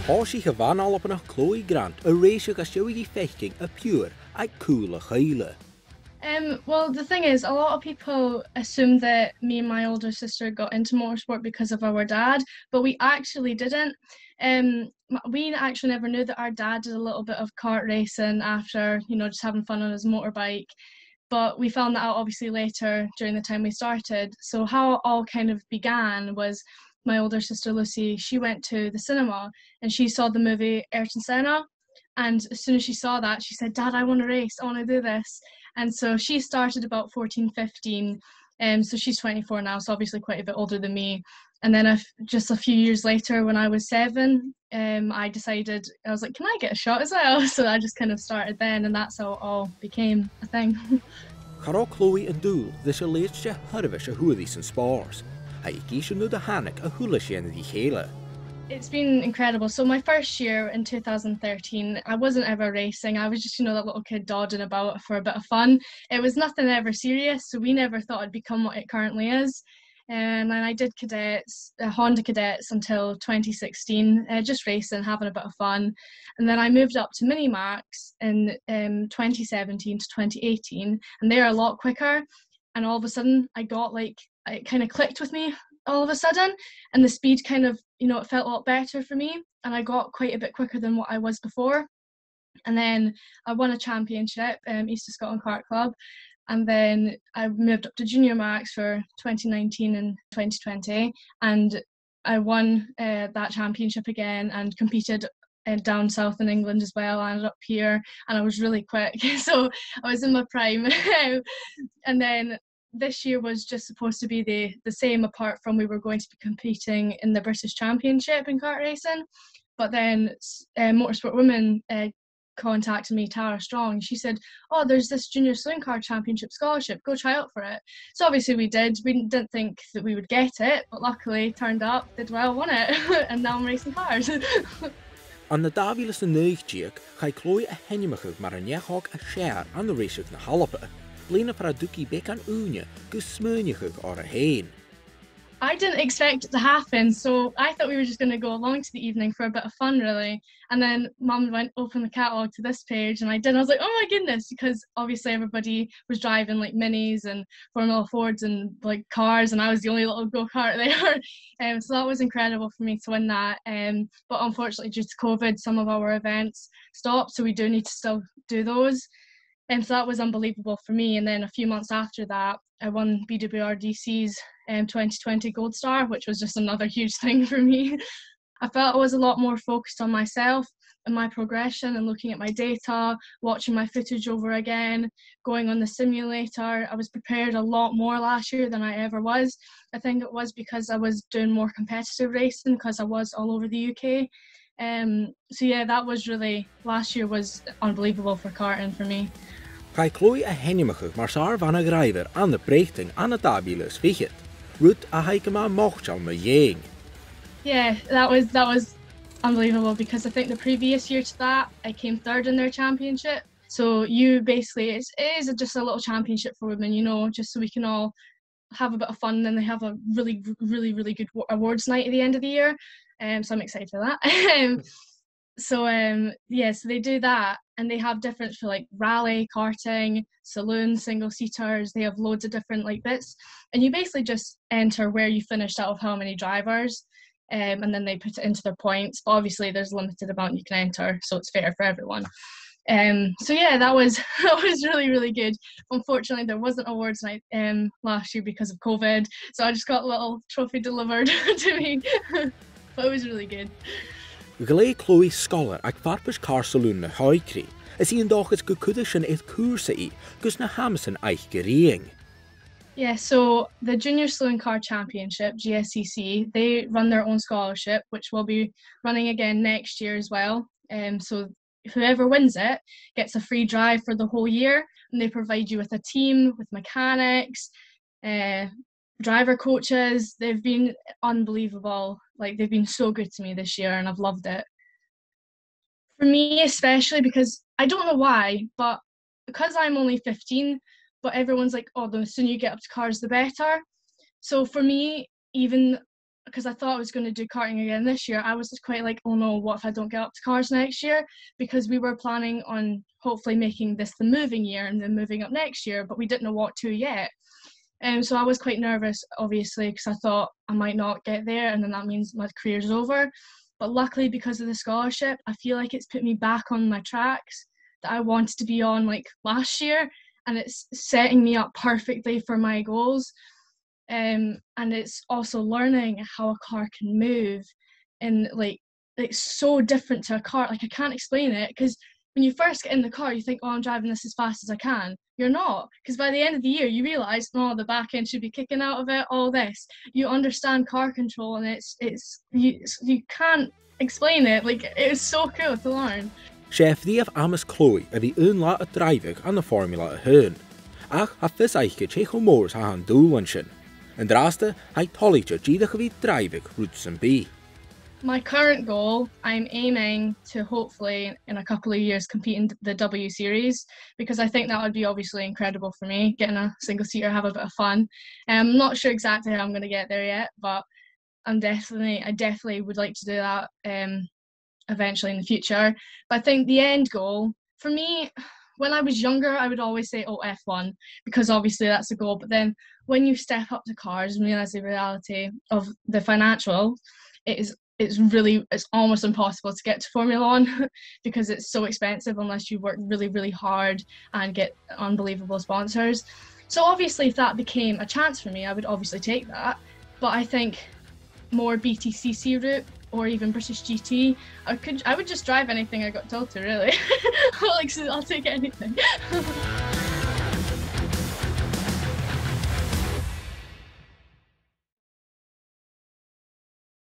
Hoshi gewan al op een Chloe Ghrannd, a race gas joey fechting, a pure, a cuibhle. Well, the thing is, a lot of people assume that me and my older sister got into motorsport because of our dad, but we actually didn't. We actually never knew that our dad did a little bit of kart racing after, just having fun on his motorbike. But we found that out obviously later during the time we started. So how it all kind of began was my older sister Lucy, she went to the cinema and she saw the movie Ayrton Senna. And as soon as she saw that, she said, Dad, I want to race, I want to do this. And so she started about 14, 15. So she's 24 now, so obviously quite a bit older than me. And then just a few years later, when I was 7, I decided, I was like, can I get a shot as well? So I just kind of started then, and that's how it all became a thing. Charo Chloe and Doel, this a leedje harvish a hoodies and spars. Hij kies nu de hanek a hulish in die gele. It's been incredible. So my first year in 2013, I wasn't ever racing. I was just, that little kid dodging about for a bit of fun. It was nothing ever serious, so we never thought it'd become what it currently is. And then I did cadets, Honda cadets until 2016, just racing, having a bit of fun. And then I moved up to mini max in 2017 to 2018, and they're a lot quicker. And all of a sudden, I got it kind of clicked with me all of a sudden, and the speed kind of, it felt a lot better for me, and I got quite a bit quicker than what I was before. And then I won a championship, East of Scotland Kart Club, and then I moved up to junior max for 2019 and 2020, and I won that championship again and competed down south in England as well. I ended up here, and I was really quick, so I was in my prime. And then this year was just supposed to be the same, apart from we were going to be competing in the British Championship in kart racing. But then Motorsport Women contacted me, Tara Strong. She said, oh, there's this Junior Saloon Car Championship scholarship, go try out for it. So obviously we did. We didn't think that we would get it, but luckily turned up, did well, won it, and now I'm racing cars. An na Davilas na neugtjeek, ga Chloe a henjemachug maar een jechok a share aan de race na halpe. Lena paraduki bek aan unie, gus smeunjechug or a heen. I didn't expect it to happen, so I thought we were just going to go along to the evening for a bit of fun, really. And then Mum went open the catalogue to this page, and I did. I was like, oh my goodness, because obviously everybody was driving like minis and Formula Fords and like cars, and I was the only little go-kart there. So that was incredible for me to win that. But unfortunately, due to COVID, some of our events stopped, so we do need to still do those. And so that was unbelievable for me. And then a few months after that, I won BWRDC's 2020 Gold Star, which was just another huge thing for me. I felt I was a lot more focused on myself and my progression and looking at my data, watching my footage over again, going on the simulator. I was prepared a lot more last year than I ever was. I think it was because I was doing more competitive racing because I was all over the UK. So yeah, that was really, last year was unbelievable for karting for me. Ga Chloe a henjemachug maar saar van een grijver aan de prechting aan het dabiles vichit. Ruud a heikema mocht al me jeng. Yeah, that was unbelievable because I think the previous year to that, I came third in their championship. So you basically, it is just a little championship for women, just so we can all have a bit of fun, and then they have a really, really, really good awards night at the end of the year. So I'm excited for that. So they do that, and they have different for like rally, karting, saloon, single seaters. They have loads of different bits, and you basically just enter where you finished out of how many drivers, and then they put it into their points. But obviously, there's a limited amount you can enter, so it's fair for everyone. So yeah, that was really, really good. Unfortunately, there wasn't awards night last year because of COVID, so I just got a little trophy delivered to me. But it was really good. Gele Chloe scholar ag farpers car saloon na hoikri. Is he een dag is gekudishin et koerse I, gus na hamsen eich gereeng. Yeah, so the Junior Saloon Car Championship, GSCC, they run their own scholarship, which will be running again next year as well. So whoever wins it gets a free drive for the whole year, and they provide you with a team, with mechanics, driver coaches. They've been unbelievable. They've been so good to me this year, and I've loved it. For me especially, because I don't know why, but because I'm only 15, but everyone's like, oh, the sooner you get up to cars, the better. So for me, even because I thought I was going to do karting again this year, I was just quite like, oh no, what if I don't get up to cars next year? Because we were planning on hopefully making this the moving year and then moving up next year, but we didn't know what to yet. And so I was quite nervous, obviously, because I thought I might not get there and then that means my career's over. But luckily, because of the scholarship, I feel like it's put me back on my tracks that I wanted to be on like last year, and it's setting me up perfectly for my goals. And it's also learning how a car can move, and like it's so different to a car. Like I can't explain it, because when you first get in the car, you think, oh, I'm driving this as fast as I can. You're not, because by the end of the year, you realise, oh, the back end should be kicking out of it. All this, you understand car control, and you can't explain it. Like it's so cool to learn. Chef Dave Amos Chloe die unla het drijvig aan de formula hun. Ach, ha vis eiche checho moors ha han doelwensjen. En draaste, hij tolletje jidige wie drijvig roots en B. My current goal, I'm aiming to hopefully in a couple of years compete in the W Series, because I think that would be obviously incredible for me, getting a single seater, have a bit of fun. I'm not sure exactly how I'm going to get there yet, but I definitely would like to do that eventually in the future. But I think the end goal for me, when I was younger, I would always say, oh, F1, because obviously that's the goal. But then when you step up to cars and realize the reality of the financial, it's almost impossible to get to Formula One because it's so expensive unless you work really, really hard and get unbelievable sponsors. So obviously if that became a chance for me, I would obviously take that. But I think more BTCC route or even British GT, I would just drive anything I got told to, really. Like, so I'll take anything.